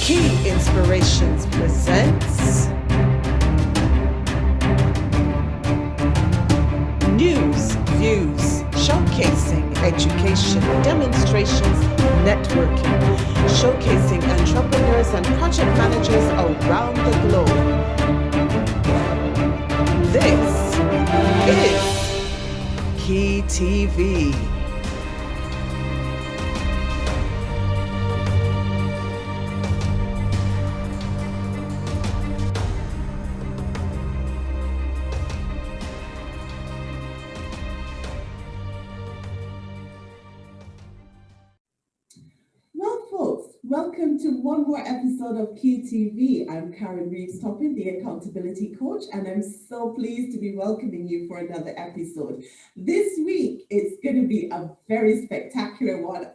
Key Inspirations presents news, views, showcasing education, demonstrations, networking, showcasing entrepreneurs and project managers around the globe. This is Key TV. Welcome to one more episode of Key TV. I'm Karen Reeves-Toppin, the Accountability Coach, and I'm so pleased to be welcoming you for another episode. This week, it's going to be a very spectacular one. I'm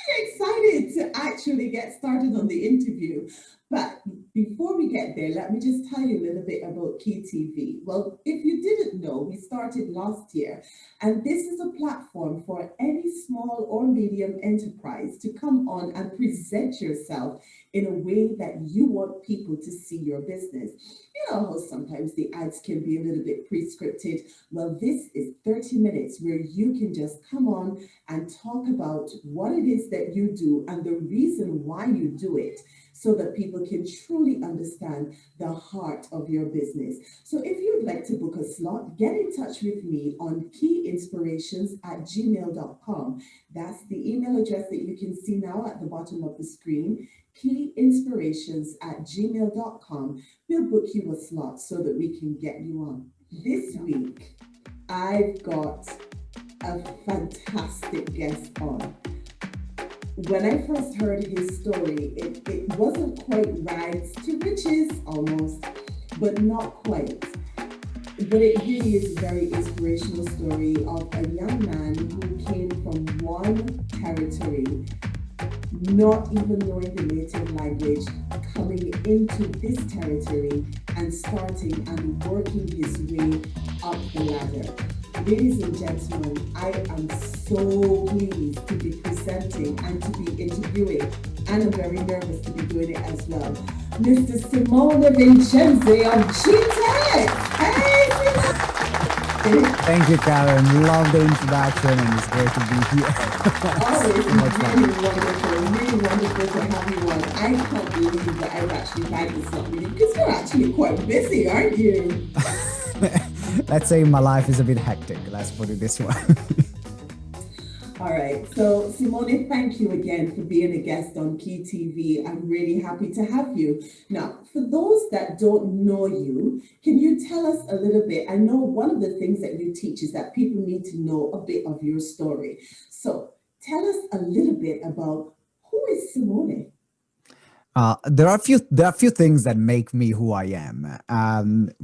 really excited to actually get started on the interview. But before we get there, let me just tell you a little bit about Key TV. Well, if you didn't know, we started last year, and this is a platform for any small or medium enterprise to come on and present yourself in a way that you want people to see your business. You know how sometimes the ads can be a little bit pre-scripted. Well, this is 30 minutes where you can just come on and talk about what it is that you do and the reason why you do it, so that people can truly understand the heart of your business. So if you'd like to book a slot, get in touch with me on keyinspirations@gmail.com. That's the email address that you can see now at the bottom of the screen, keyinspirations@gmail.com. We'll book you a slot so that we can get you on. This week, I've got a fantastic guest on. When I first heard his story, it wasn't quite rags to riches, almost, but not quite. But it really is a very inspirational story of a young man who came from one territory, not even knowing the native language, coming into this territory and starting and working his way up the ladder. Ladies and gentlemen, I am so pleased to be presenting and to be interviewing, and I'm very nervous to be doing it as well, Mr. Simone Vincenzi of GTeX. Hey, Simone! Thank you, Karen. Love the introduction, and it's great to be here. Oh, it's really wonderful to have you on. I can't believe that I've actually had this up with you, because you're actually quite busy, aren't you? Let's say my life is a bit hectic. Let's put it this way. All right. So, Simone, thank you again for being a guest on Key TV. I'm really happy to have you. Now, for those that don't know you, can you tell us a little bit? I know one of the things that you teach is that people need to know a bit of your story. So, tell us a little bit about who is Simone? There are a few things that make me who I am.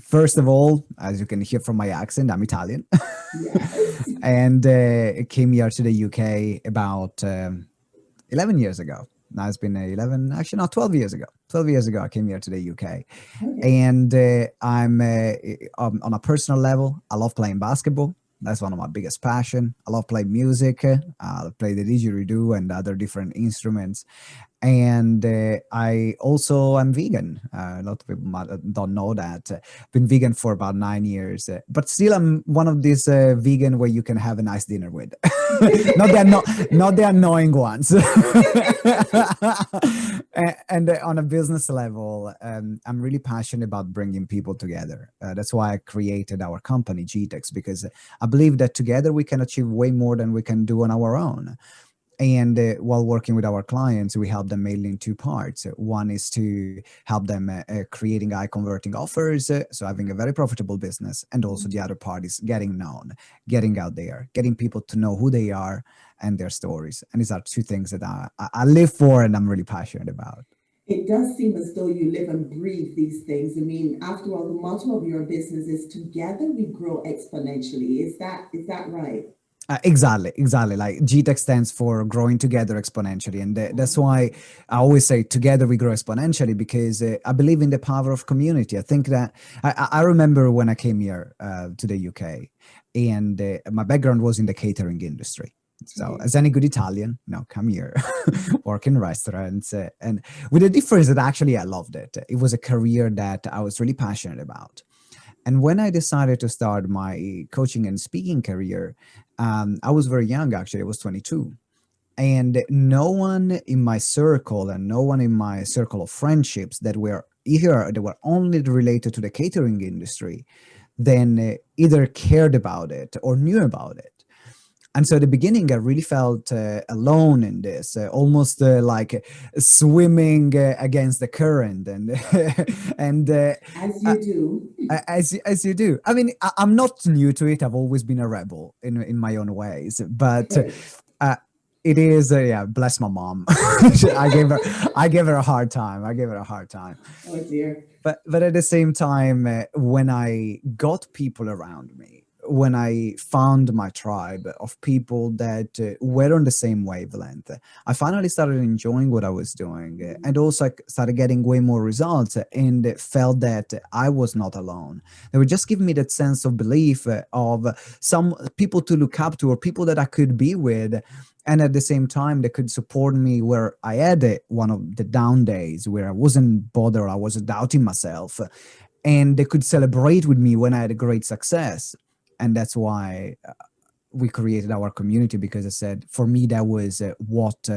First of all, as you can hear from my accent, I'm Italian. Yes. And came here to the UK about 11 years ago. Now it's been 12 years ago. 12 years ago, I came here to the UK. Okay. And I'm on a personal level, I love playing basketball. That's one of my biggest passion. I love playing music. I play the didgeridoo and other different instruments. And I also am vegan. A lot of people don't know that. Been vegan for about 9 years, but still I'm one of these vegan where you can have a nice dinner with. not the annoying ones. And on a business level, I'm really passionate about bringing people together. That's why I created our company, GTeX, because I believe that together we can achieve way more than we can do on our own. And while working with our clients, we help them mainly in two parts. One is to help them creating high converting offers, so having a very profitable business. And also the other part is getting known, getting out there, getting people to know who they are and their stories. And these are two things that I live for and I'm really passionate about. It does seem as though you live and breathe these things. I mean, after all, the motto of your business is together we grow exponentially. Is that right? Exactly. Like GTeX stands for growing together exponentially. And that's why I always say together we grow exponentially, because I believe in the power of community. I think that I remember when I came here to the UK, and my background was in the catering industry. So as any good Italian, come here, work in restaurants. And with the difference that actually I loved it. It was a career that I was really passionate about. And when I decided to start my coaching and speaking career, I was very young, actually. I was 22. And no one in my circle and no one in my circle of friendships that were only related to the catering industry, then either cared about it or knew about it. And so at the beginning, I really felt alone in this, almost like swimming against the current, and and As you do. as you do. I mean, I'm not new to it. I've always been a rebel in my own ways, but it is bless my mom. I gave her a hard time. Oh dear. But at the same time, when I got people around me, when I found my tribe of people that were on the same wavelength, I finally started enjoying what I was doing, and also I started getting way more results, and felt that I was not alone. They were just giving me that sense of belief of some people to look up to, or people that I could be with. And at the same time, they could support me where I had one of the down days where I wasn't bothered, I was doubting myself. And they could celebrate with me when I had a great success. And that's why we created our community, because I said, for me, that was what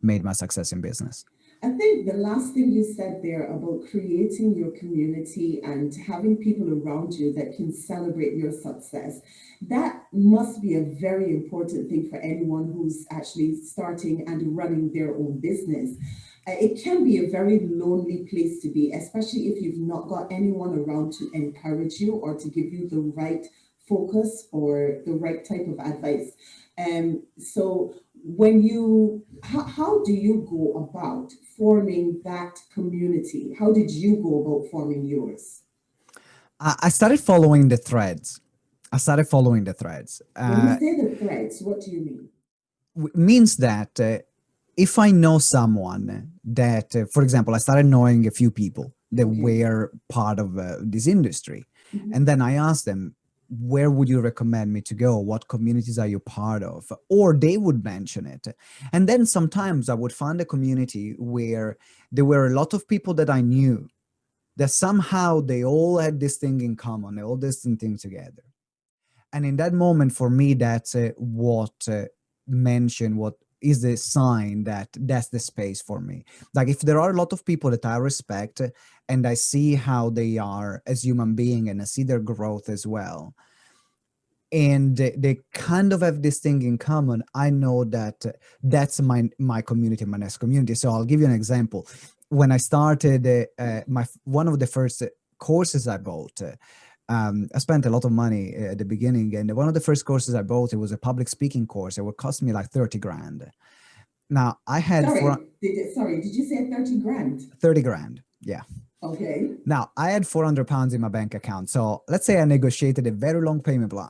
made my success in business. I think the last thing you said there about creating your community and having people around you that can celebrate your success, that must be a very important thing for anyone who's actually starting and running their own business. It can be a very lonely place to be, especially if you've not got anyone around to encourage you or to give you the right focus or the right type of advice. So when how do you go about forming that community? How did you go about forming yours? I started following the threads. When you say the threads, what do you mean? Means that if I know someone that, for example, I started knowing a few people that were part of this industry. And then I asked them, where would you recommend me to go? What communities are you part of? Or they would mention it. And then sometimes I would find a community where there were a lot of people that I knew, that somehow they all had this thing in common, they all this thing together. And in that moment, for me, that's what is the sign that that's the space for me. Like if there are a lot of people that I respect and I see how they are as human being and I see their growth as well, and they kind of have this thing in common, I know that that's my community, my next community. So I'll give you an example. When I started one of the first courses I bought, I spent a lot of money at the beginning, and one of the first courses I bought, it was a public speaking course. It would cost me like 30 grand. Now I had did you say 30 grand? 30 grand, yeah. Okay. Now I had 400 pounds in my bank account. So let's say I negotiated a very long payment plan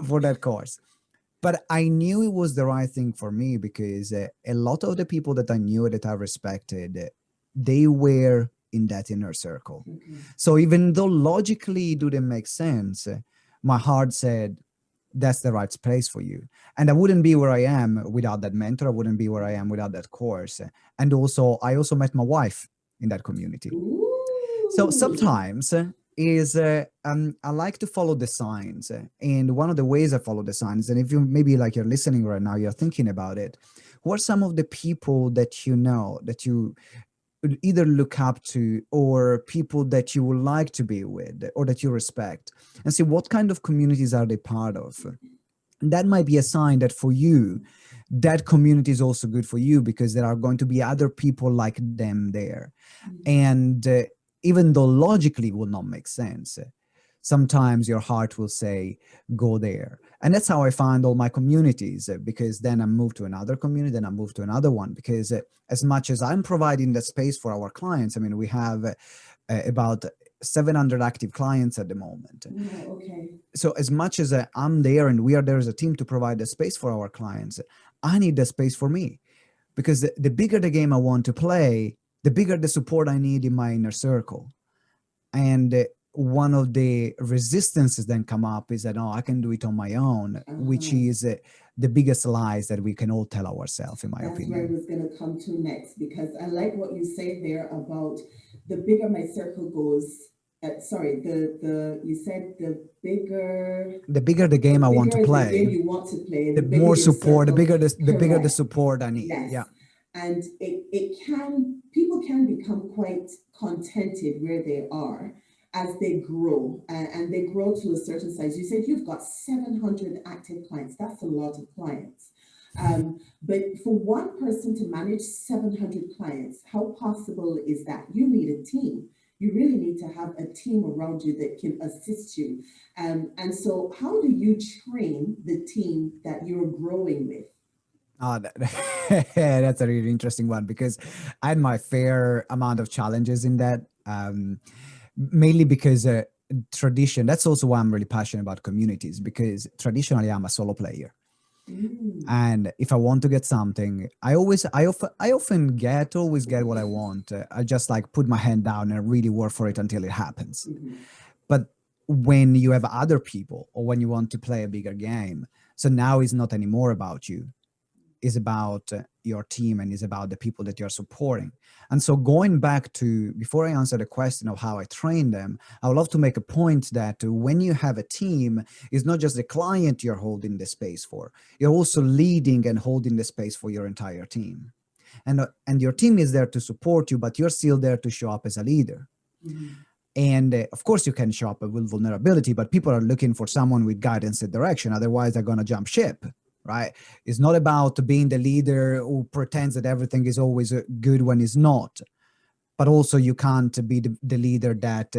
for that course. But I knew it was the right thing for me, because a lot of the people that I knew, that I respected, they were in that inner circle. So even though logically it didn't make sense, my heart said, that's the right place for you. And I wouldn't be where I am without that mentor. I wouldn't be where I am without that course. And also, I also met my wife in that community. Ooh. So sometimes I like to follow the signs. And one of the ways I follow the signs, and if you maybe like you're listening right now, you're thinking about it, who are some of the people that you know, that you either look up to, or people that you would like to be with, or that you respect, and see what kind of communities are they part of. And that might be a sign that for you, that community is also good for you, because there are going to be other people like them there. And even though logically it will not make sense, sometimes your heart will say, go there. And that's how I find all my communities, because then I move to another community, then I move to another one, because as much as I'm providing that space for our clients, I mean, we have about 700 active clients at the moment. Okay. So as much as I'm there and we are there as a team to provide the space for our clients, I need the space for me, because the bigger the game I want to play, the bigger the support I need in my inner circle. And one of the resistances then come up is that, oh, I can do it on my own, which is the biggest lies that we can all tell ourselves, in my opinion. That's where I was going to come to next, because I like what you say there about the bigger my circle goes. You said the bigger the game I want to play, the game you want to play, the more support, circle, the bigger the support I need. Yes. Yeah. And people can become quite contented where they are as they grow, and they grow to a certain size. You said you've got 700 active clients. That's a lot of clients. But for one person to manage 700 clients, how possible is that? You need a team. You really need to have a team around you that can assist you. And so how do you train the team that you're growing with? Oh, that's a really interesting one, because I had my fair amount of challenges in that, mainly because tradition. That's also why I'm really passionate about communities, because traditionally I'm a solo player. And if I want to get something, I always get what I want. I just like put my hand down and really work for it until it happens. But when you have other people, or when you want to play a bigger game, so now it's not anymore about you. Is about your team, and is about the people that you're supporting. And so going back to, before I answer the question of how I train them, I would love to make a point that when you have a team, it's not just the client you're holding the space for. You're also leading and holding the space for your entire team. And your team is there to support you, but you're still there to show up as a leader. And of course you can show up with vulnerability, but people are looking for someone with guidance and direction. Otherwise they're going to jump ship. Right? It's not about being the leader who pretends that everything is always good when it's not. But also you can't be the leader that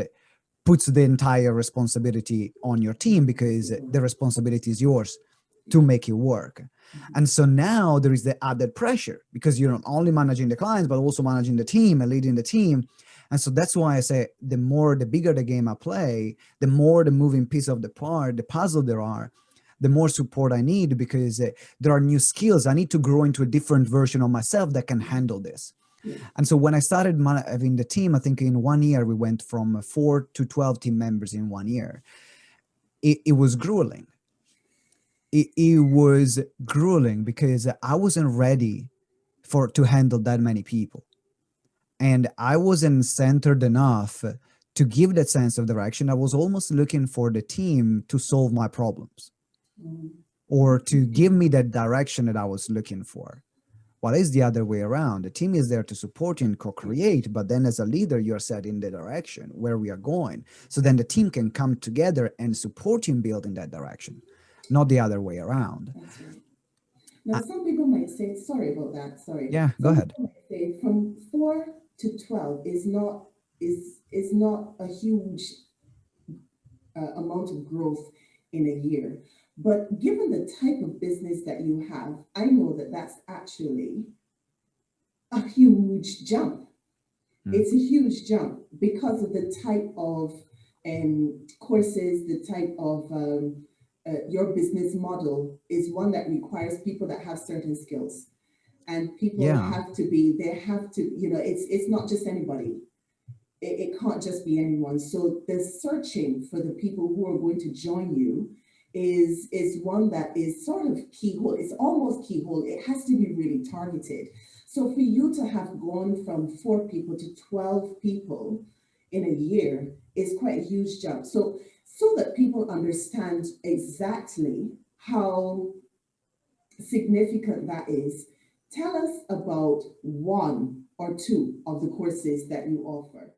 puts the entire responsibility on your team, because the responsibility is yours to make it work. And so now there is the added pressure, because you're not only managing the clients, but also managing the team and leading the team. And so that's why I say the bigger the game I play, the more the moving piece of the puzzle there are, the more support I need, because there are new skills. I need to grow into a different version of myself that can handle this. And so when I started having the team, I think in 1 year, we went from 4 to 12 team members in 1 year. It was grueling. It was grueling because I wasn't ready to handle that many people. And I wasn't centered enough to give that sense of direction. I was almost looking for the team to solve my problems, or to give me that direction that I was looking for. Well, it's the other way around. The team is there to support you and co-create, but then as a leader, you're setting the direction where we are going. So then the team can come together and support you in building that direction, not the other way around. That's right. Now, some people might say, sorry about that, sorry. Yeah, go ahead. Some people might say from 4 to 12 is not a huge amount of growth in a year. But given the type of business that you have, I know that that's actually a huge jump. It's a huge jump because of the type of courses, the type of your business model is one that requires people that have certain skills. And people have to, it's not just anybody. It can't just be anyone. So the searching for the people who are going to join you is one that is sort of keyhole. It's almost keyhole. It has to be really targeted. So for you to have gone from 4 people to 12 people in a year is quite a huge jump. So that people understand exactly how significant that is, tell us about 1 or 2 of the courses that you offer.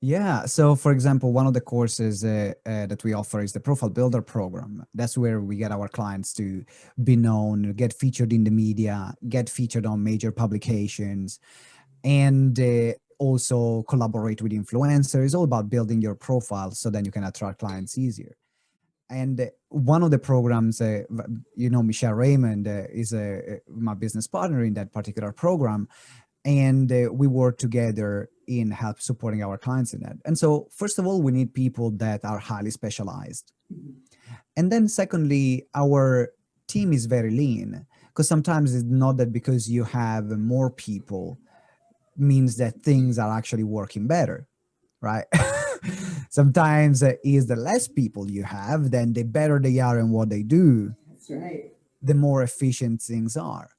Yeah. So for example, one of the courses that we offer is the Profile Builder program. That's where we get our clients to be known, get featured in the media, get featured on major publications, and also collaborate with influencers. It's all about building your profile so then you can attract clients easier. And one of the programs, Michelle Raymond is my business partner in that particular program. And we work together in help supporting our clients in that. And so, first of all, we need people that are highly specialized. And then secondly, our team is very lean, because sometimes it's not that because you have more people means that things are actually working better, right? Sometimes is the less people you have, then the better they are in what they do, That's right. the more efficient things are.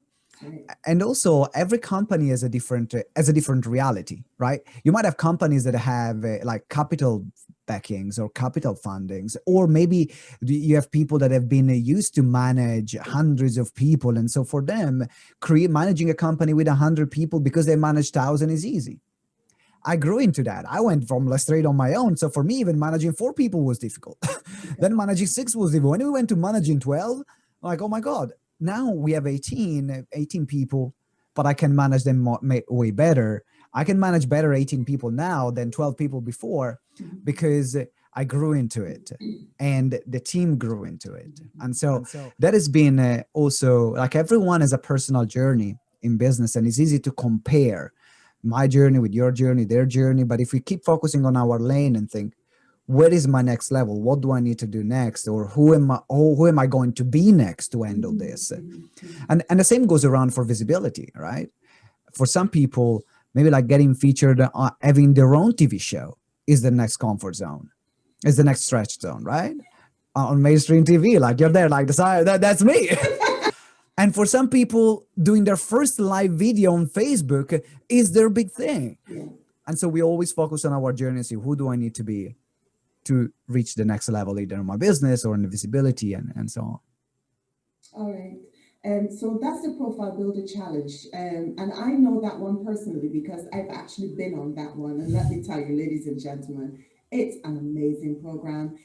That's right. And also every company has a different reality, right? You might have companies that have like capital backings or capital fundings, or maybe you have people that have been used to manage hundreds of people, and so for them managing a company with 100 people because they manage 1,000 is easy. I grew into that. I went from straight on my own. So for me, even managing 4 people was difficult. Then managing 6 was difficult. When we went to managing 12, like, oh my God, now we have 18 people, but I can manage them way better. I can manage better 18 people now than 12 people before because I grew into it and the team grew into it. And so that has been also, like, everyone has a personal journey in business, and it's easy to compare my journey with your journey, their journey. But if we keep focusing on our lane and think, where is my next level? What do I need to do next? Or who am I going to be next to handle this? And the same goes around for visibility, right? For some people, maybe like getting featured, having their own TV show is the next comfort zone, is the next stretch zone, right? On mainstream TV, like you're there, like that's me. And for some people, doing their first live video on Facebook is their big thing. Yeah. And so we always focus on our journey and see, who do I need to be to reach the next level, either in my business or in the visibility and so on. All right. So that's the Profile Builder Challenge. And I know that one personally because I've actually been on that one. And let me tell you, ladies and gentlemen, it's an amazing program.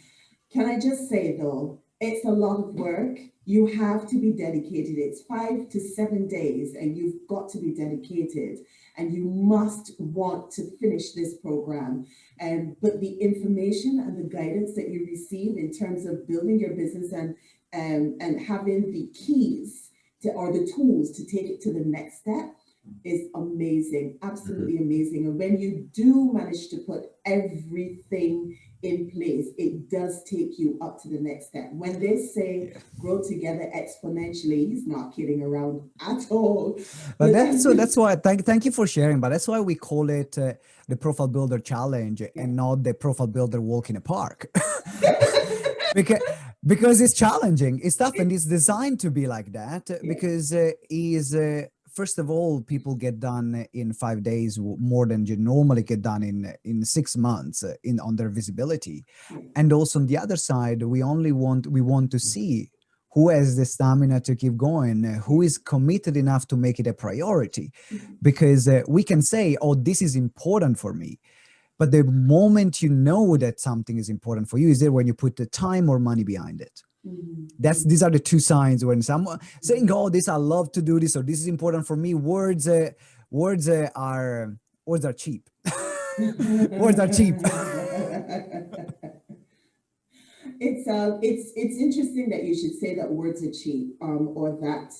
Can I just say, though, it's a lot of work. You have to be dedicated. It's 5 to 7 days, and you've got to be dedicated. And you must want to finish this program. But the information and the guidance that you receive in terms of building your business and having the keys or the tools to take it to the next step is amazing, absolutely amazing. And when you do manage to put everything in place, it does take you up to the next step. When they say grow together exponentially, he's not kidding around at all. But that's why, thank you for sharing, but that's why we call it the Profile Builder Challenge and not the Profile Builder Walk in a Park. Because it's challenging, it's tough, and it's designed to be like that because first of all, people get done in 5 days more than you normally get done in 6 months on their visibility. And also on the other side, we want to see who has the stamina to keep going, who is committed enough to make it a priority, because we can say, oh, this is important for me. But the moment you know that something is important for you is there when you put the time or money behind it. These are the two signs when someone saying, oh, this, I love to do this, or this is important for me. Words are cheap. Words are cheap. It's interesting that you should say that words are cheap, or that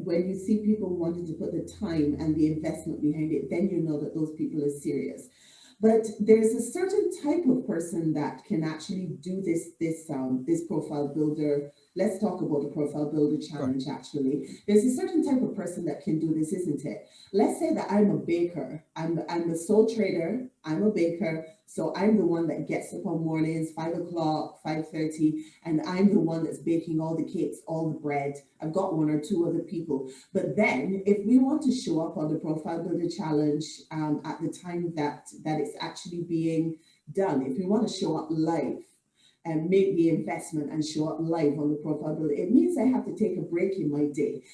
when you see people wanting to put the time and the investment behind it, then you know that those people are serious. But there's a certain type of person that can actually do this profile builder. Let's talk about the Profile Builder Challenge, actually. There's a certain type of person that can do this, isn't it? Let's say that I'm a baker. I'm a sole trader. I'm a baker. So I'm the one that gets up on mornings, 5 o'clock, 5:30, and I'm the one that's baking all the cakes, all the bread. I've got 1 or 2 other people. But then if we want to show up on the Profile Builder Challenge at the time that it's actually being done, if we want to show up live, and make the investment and show up live on the Profile Builder, it means I have to take a break in my day.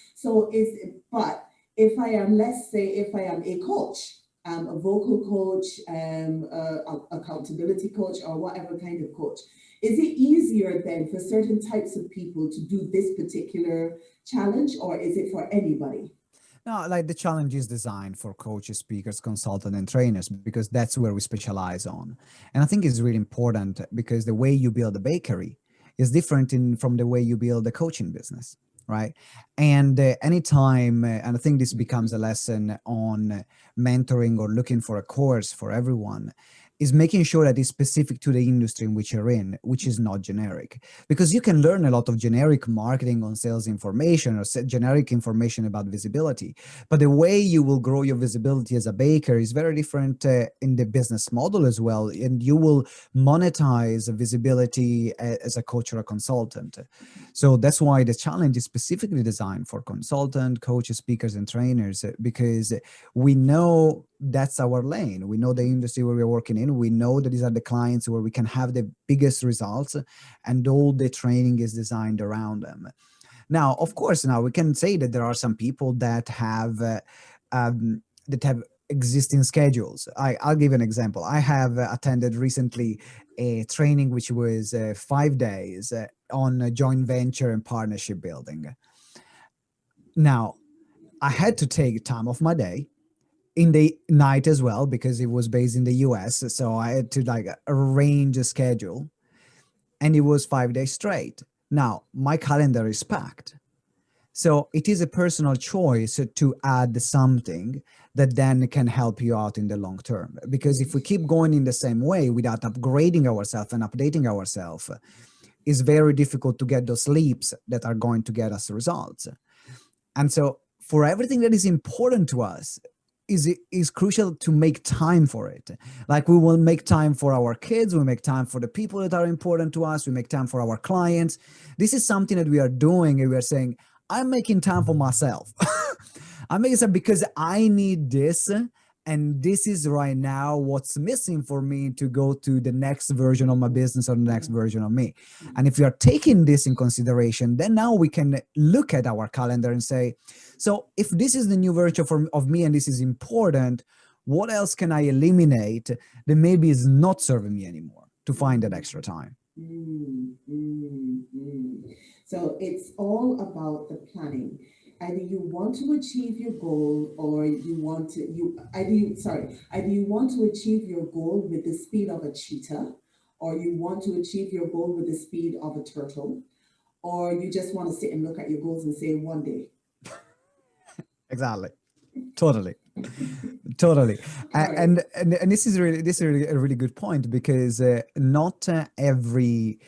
But if I am, let's say, if I am a coach, a vocal coach, accountability coach, or whatever kind of coach, is it easier then for certain types of people to do this particular challenge, or is it for anybody? No, like the challenge is designed for coaches, speakers, consultants, and trainers, because that's where we specialize on. And I think it's really important because the way you build a bakery is different from the way you build a coaching business, right? And anytime, and I think this becomes a lesson on mentoring or looking for a course for everyone, is making sure that it's specific to the industry in which you're in, which is not generic. Because you can learn a lot of generic marketing on sales information or generic information about visibility. But the way you will grow your visibility as a baker is very different in the business model as well. And you will monetize visibility as a coach or a consultant. So that's why the challenge is specifically designed for consultant, coaches, speakers, and trainers, because we know that's our lane. We know the industry where we're working in. We know that these are the clients where we can have the biggest results, and all the training is designed around them. Now, of course, now we can say that there are some people that have existing schedules. I'll give an example. I have attended recently a training which was 5 days on joint venture and partnership building. Now, I had to take time off my day in the night as well, because it was based in the US. So I had to like arrange a schedule, and it was 5 days straight. Now my calendar is packed. So it is a personal choice to add something that then can help you out in the long term. Because if we keep going in the same way without upgrading ourselves and updating ourselves, it's very difficult to get those leaps that are going to get us results. And so for everything that is important to us, is crucial to make time for it. Like we will make time for our kids, we make time for the people that are important to us, we make time for our clients. This is something that we are doing, and we are saying, I'm making time for myself. I'm making time because I need this, and this is right now what's missing for me to go to the next version of my business or the next version of me. And if we are taking this in consideration, then now we can look at our calendar and say, so if this is the new version of me and this is important, what else can I eliminate that maybe is not serving me anymore to find that extra time? So it's all about the planning. Either you want to achieve your goal, or either you want to achieve your goal with the speed of a cheetah, or you want to achieve your goal with the speed of a turtle, or you just want to sit and look at your goals and say one day. Exactly. Totally. And this is really a really good point, because not every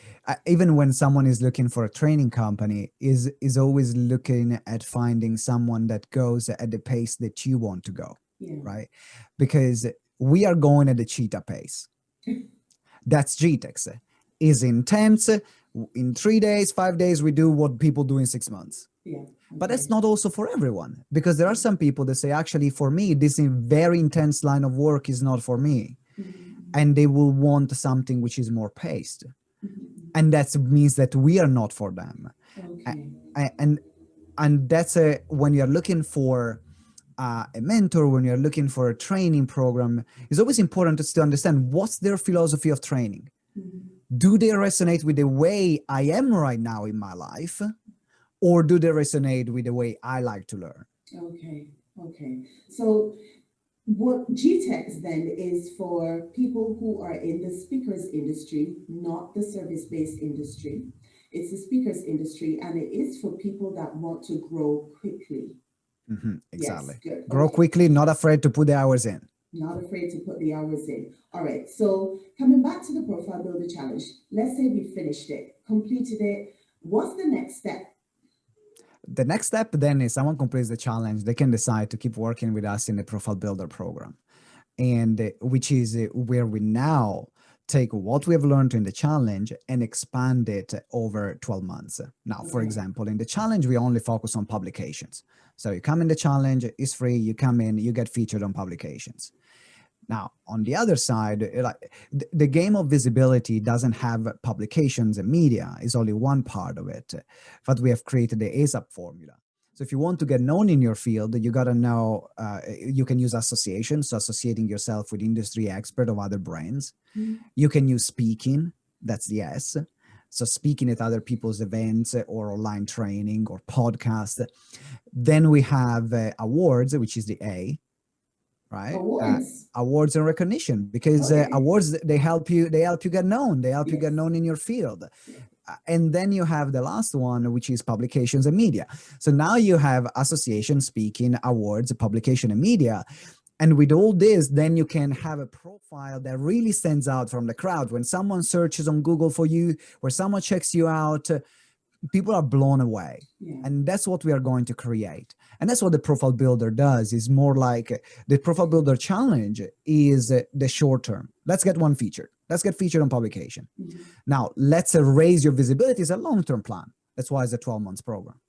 even when someone is looking for a training company is always looking at finding someone that goes at the pace that you want to go. Right? Because we are going at the cheetah pace. That's GTeX. Is intense. In 3 days, 5 days, we do what people do in 6 months. But that's not also for everyone, because there are some people that say, actually, for me, this very intense line of work is not for me. And they will want something which is more paced. And that means that we are not for them. And that's when you're looking for a mentor, when you're looking for a training program, it's always important to understand what's their philosophy of training. Do they resonate with the way I am right now in my life? Or do they resonate with the way I like to learn? Okay. So what GTeX then is for people who are in the speakers industry, not the service-based industry. It's the speakers industry, and it is for people that want to grow quickly. Exactly. Yes, good. Grow quickly, not afraid to put the hours in. Not afraid to put the hours in. All right. So coming back to the Profile Builder Challenge, let's say we finished it, completed it. What's the next step? The next step then is someone completes the challenge, they can decide to keep working with us in the Profile Builder program, and which is where we now take what we have learned in the challenge and expand it over 12 months. Now, for example, in the challenge, we only focus on publications. So you come in the challenge, it's free, you come in, you get featured on publications. Now, on the other side, the game of visibility doesn't have publications and media. It's only one part of it. But we have created the ASAP formula. So if you want to get known in your field, you got to know, you can use associations, so associating yourself with industry expert of other brands. You can use speaking, that's the S. So speaking at other people's events or online training or podcast. Then we have awards, which is the A. Right? Awards and recognition, because awards, they help you get known. They help you get known in your field. And then you have the last one, which is publications and media. So now you have association, speaking, awards, publication, and media. And with all this, then you can have a profile that really stands out from the crowd. When someone searches on Google for you, where someone checks you out, people are blown away. Yeah. And that's what we are going to create. And that's what the profile builder does. Is more like the profile builder challenge is the short term. Let's get one featured. Let's get featured on publication. Mm-hmm. Now, let's raise your visibility is a long-term plan. That's why it's a 12-month program.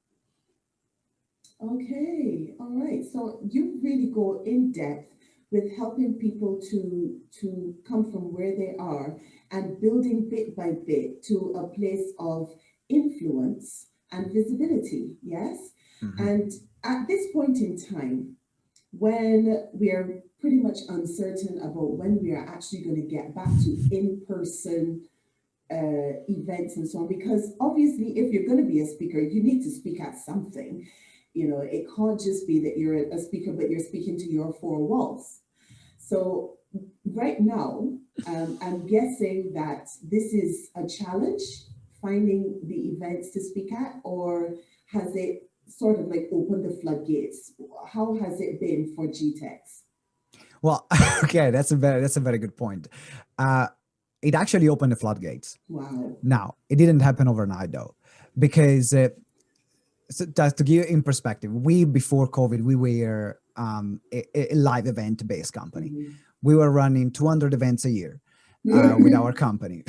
Okay, all right. So you really go in depth with helping people to come from where they are and building bit by bit to a place of influence and visibility. Yes. Mm-hmm. And at this point in time, when we are pretty much uncertain about when we are actually going to get back to in-person events and so on, because obviously if you're going to be a speaker, you need to speak at something. You know, it can't just be that you're a speaker, but you're speaking to your four walls. So right now, I'm guessing that this is a challenge, finding the events to speak at, or has it sort of like opened the floodgates? How has it been for GTeX? Well, okay, that's a very good point. It actually opened the floodgates. Wow. Now, it didn't happen overnight though, because so just to give you in perspective, before COVID, we were a live event based company. Mm-hmm. We were running 200 events a year with our company.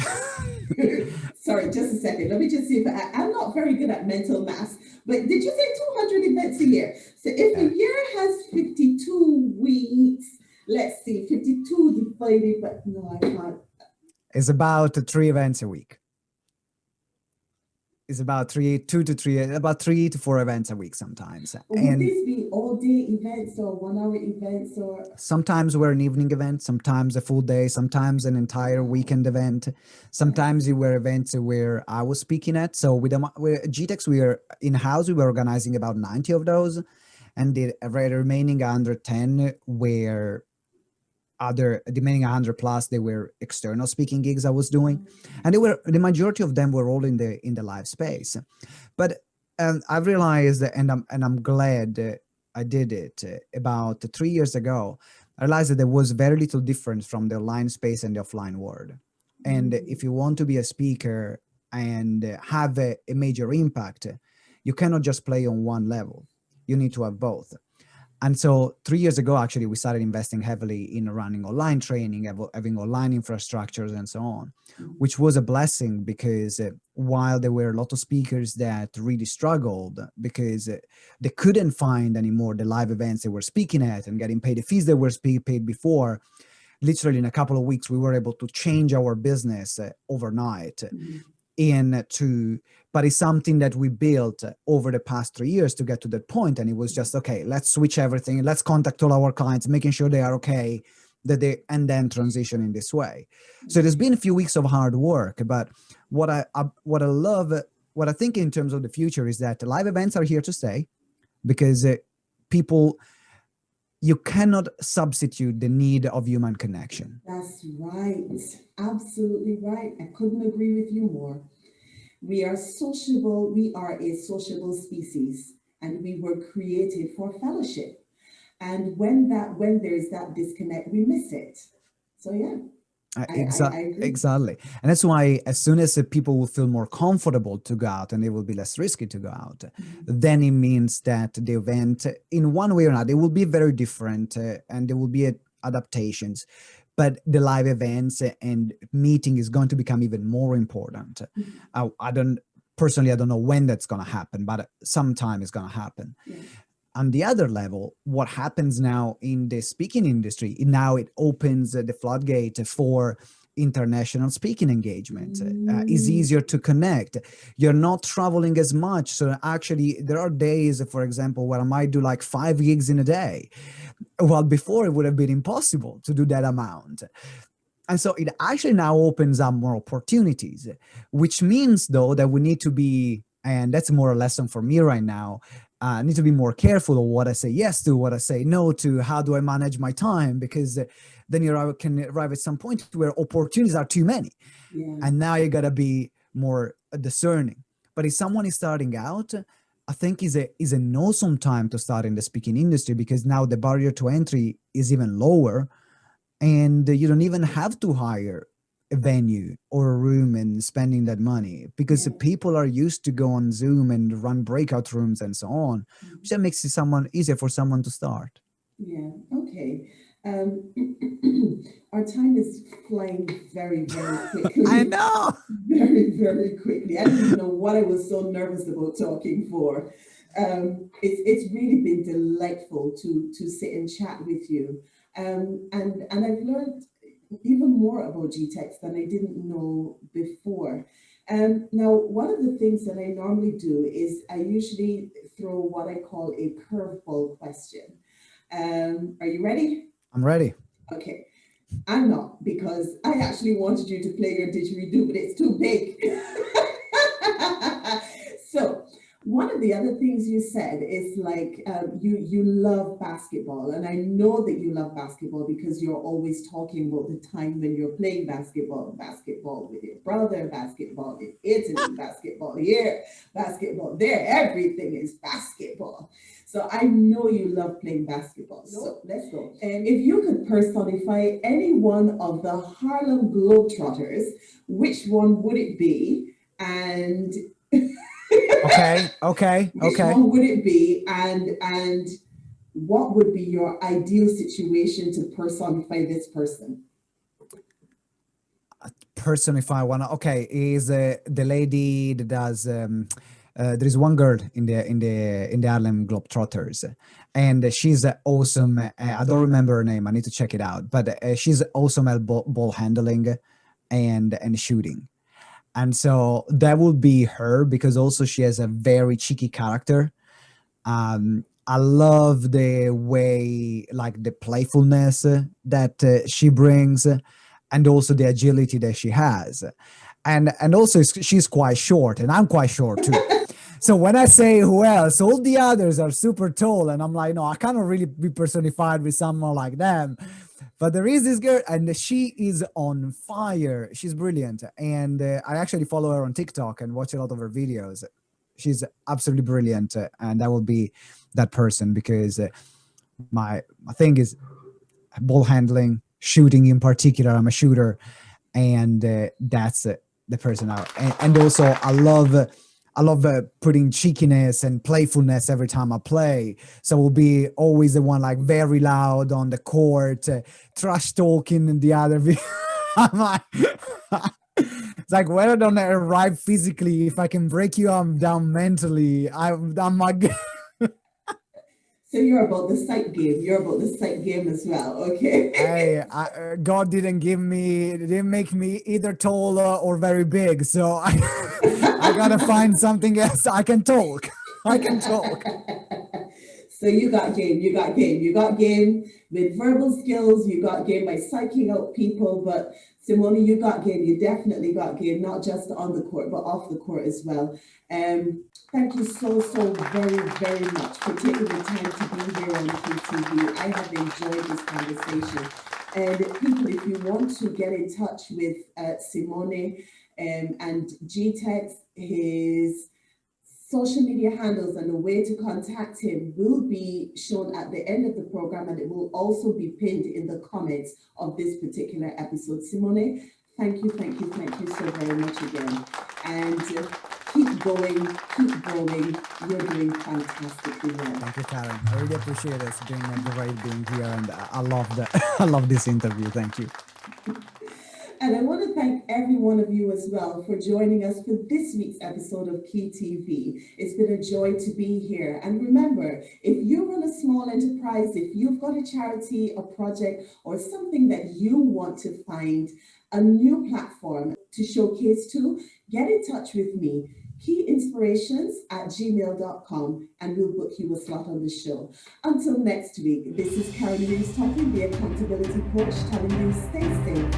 Sorry, just a second. Let me just see if I'm not very good at mental math, but did you say 200 events a year? So if a year has 52 weeks, let's see, 52 divided, but no, I can't. It's about 3 events a week. It's about 3 to 4 events a week sometimes. Would And these be all-day events or one-hour events or? sometimes we're an evening event, sometimes a full day, sometimes an entire weekend event. Sometimes we were events where I was speaking at. So with GTeX, we are in-house, we were organizing about 90 of those. And the remaining 110 were the remaining 100 plus, they were external speaking gigs I was doing. And the majority of them were all in the live space. But I've realized, and I'm glad I did it about 3 years ago. I realized that there was very little difference from the online space and the offline world. And if you want to be a speaker and have a major impact, you cannot just play on one level. You need to have both. And so 3 years ago, actually, we started investing heavily in running online training, having online infrastructures and so on, which was a blessing because while there were a lot of speakers that really struggled because they couldn't find anymore the live events they were speaking at and getting paid the fees they were paid before, literally in a couple of weeks, we were able to change our business overnight. But it's something that we built over the past 3 years to get to that point. And it was just, okay, let's switch everything. Let's contact all our clients, making sure they are okay, and then transition in this way. So there's been a few weeks of hard work, but what I love, what I think in terms of the future is that live events are here to stay because you cannot substitute the need of human connection. That's right. Absolutely right. I couldn't agree with you more. We are sociable. We are a sociable species, and we were created for fellowship. And when there's that disconnect, we miss it. So yeah. I Exactly. And that's why as soon as people will feel more comfortable to go out and it will be less risky to go out, then it means that the event in one way or another, it will be very different and there will be adaptations, but the live events and meeting is going to become even more important. I don't know when that's going to happen, but sometime it's going to happen. Yeah. On the other level, what happens now in the speaking industry, now it opens the floodgate for international speaking engagement. It's easier to connect. You're not traveling as much. So actually, there are days, for example, where I might do like 5 gigs in a day. Well, before it would have been impossible to do that amount. And so it actually now opens up more opportunities, which means, though, that we need to be, and that's more a lesson for me right now, I need to be more careful of what I say yes to, what I say no to, how do I manage my time, because then you can arrive at some point where opportunities are too many. Yeah. And now you got to be more discerning. But if someone is starting out, I think is an awesome time to start in the speaking industry, because now the barrier to entry is even lower, and you don't even have to hire a venue or a room and spending that money, because the people are used to go on Zoom and run breakout rooms and so on, which that makes it easier for someone to start. Yeah, okay. Our time is flying very, very quickly. I know. Very, very quickly. I didn't know what I was so nervous about talking for. It's really been delightful to sit and chat with you. And I've learned even more about GTeX than I didn't know before. Now, one of the things that I normally do is I usually throw what I call a curveball question. Are you ready? I'm ready. Okay. I'm not, because I actually wanted you to play your didgeridoo, but it's too big. So one of the other things you said is like you love basketball, and I know that you love basketball because you're always talking about the time when you're playing basketball with your brother, basketball in Italy, basketball here, basketball there. Everything is basketball. So I know you love playing basketball. So let's go. And if you could personify any one of the Harlem Globetrotters, which one would it be? And Okay. which one would it be? And what would be your ideal situation to personify this person? Personify one. Okay, is the lady that does. There is one girl in the Harlem Globetrotters, and she's awesome. I don't remember her name. I need to check it out. But she's awesome at ball handling and shooting. And so that would be her, because also she has a very cheeky character. I love the way, like the playfulness that she brings, and also the agility that she has. And also she's quite short, and I'm quite short too. So when I say who else, all the others are super tall, and I'm like, no, I cannot really be personified with someone like them. But there is this girl, and she is on fire. She's brilliant. And I actually follow her on TikTok and watch a lot of her videos. She's absolutely brilliant. And that will be that person, because my thing is ball handling, shooting in particular. I'm a shooter. And that's the person. And also I love putting cheekiness and playfulness every time I play. So we'll be always the one like very loud on the court, trash talking in the other. I'm like, it's like, whether I don't arrive physically, if I can break you down mentally, I'm like. So you're about the sight game. You're about the sight game as well, okay? Hey, God didn't make me either tall or very big. So I gotta find something else. I can talk. So you got game with verbal skills, you got game by psyching out people, but Simone, you got game, you definitely got game, not just on the court, but off the court as well. Thank you so very, very much for taking the time to be here on QTV. I have enjoyed this conversation. And people, if you want to get in touch with Simone and GTeX, his social media handles and the way to contact him will be shown at the end of the program, and it will also be pinned in the comments of this particular episode. Simone, thank you so very much again. And keep going, keep growing. You're doing fantastically well. Thank you, Karen. I really appreciate it. It's been great being here, and I love this interview. Thank you. And I want to thank every one of you as well for joining us for this week's episode of QTV. It's been a joy to be here. And remember, if you run a small enterprise, if you've got a charity, a project, or something that you want to find a new platform to showcase to, get in touch with me. keyinspirations@gmail.com, and we'll book you a slot on the show. Until next week, this is Karen Reeves talking, the accountability coach, telling you stay safe.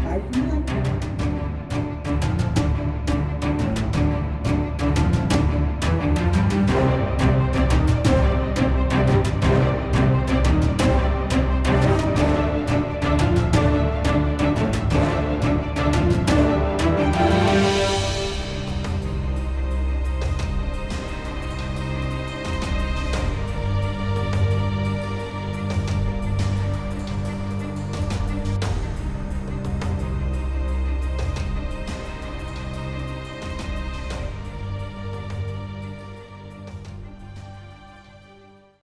Bye for now.